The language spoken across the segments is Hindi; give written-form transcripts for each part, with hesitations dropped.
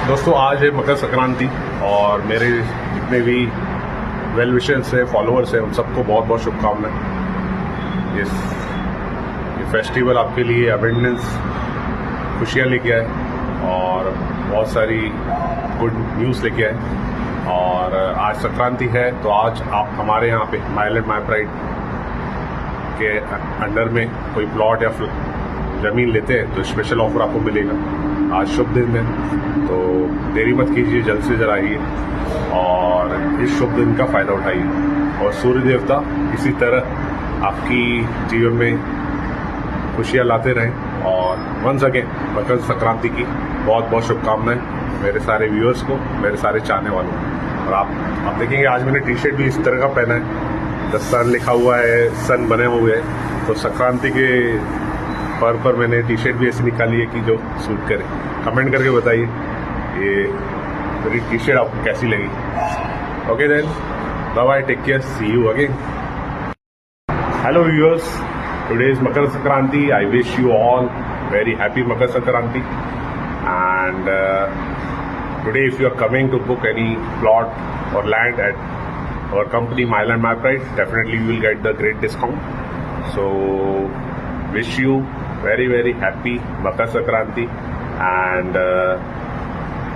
दोस्तों आज है मकर संक्रांति और मेरे जितने भी वेल विशर्स है, फॉलोअर्स हैं, उन सबको बहुत बहुत शुभकामनाएं। ये फेस्टिवल आपके लिए अबेंडेंस, खुशियाँ लेके आए और बहुत सारी गुड न्यूज़ लेके आए। और आज संक्रांति है तो आज आप हमारे यहाँ पे माय लैंड माय प्राइड के अंडर में कोई प्लॉट या ज़मीन लेते हैं तो स्पेशल ऑफर आपको मिलेगा। आज शुभ दिन है तो देरी मत कीजिए, जल्द से जल्द आइए और इस शुभ दिन का फ़ायदा उठाइए। और सूर्य देवता इसी तरह आपकी जीवन में खुशियाँ लाते रहें। और वंस अगेन मकर संक्रांति की बहुत बहुत शुभकामनाएं मेरे सारे व्यूअर्स को, मेरे सारे चाहने वालों को। और आप देखेंगे आज मैंने टी शर्ट भी इस तरह का पहना है, द सन लिखा हुआ है, सन बने हुए हैं। तो संक्रांति के पर मैंने टी शर्ट भी ऐसी निकाली है कि जो सूट करे। कमेंट करके बताइए ये मेरी टी शर्ट आपको कैसी लगी। Okay then, bye bye, take care, see you again. Hello viewers, today is Makar Sankranti. I wish you all very happy Makar Sankranti. And today if you are coming to book any plot or land at our company My Land My Pride, definitely you will get the great discount. So wish you very very happy Makar Sankranti and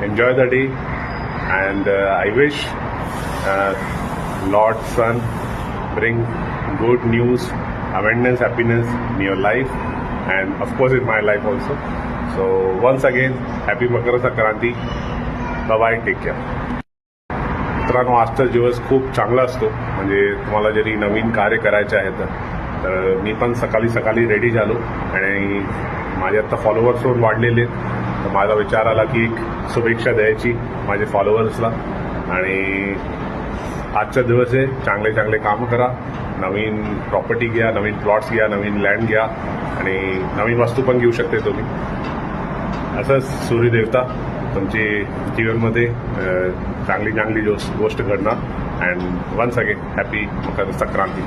enjoy the day. And I wish Lord Sun bring good news, abundance, happiness in your life and of course in my life also. So once again happy Makar Sankranti. Bye bye, take care. मित्रांनो, आजचा दिवस खूप चांगला असतो. म्हणजे तुम्हाला जरी नवीन कार्य करायचे आहे तर मी पण सकाळी रेडी झालो आणि माझे आता फॉलोअर्स पण वाढलेले आहेत. तर माझा विचार आला की एक शुभेच्छा द्यायची माझे फॉलोअर्सला. आणि आजचा दिवस आहे, चांगले चांगले कामं करा, नवीन प्रॉपर्टी घ्या, नवीन प्लॉट्स घ्या, नवीन लँड घ्या आणि नवीन वस्तू पण घेऊ शकते तुम्ही. असंच सूर्यदेवता तुमची जीवनमध्ये चांगली गोष्ट घडणार. And once again happy Makar Sankranti.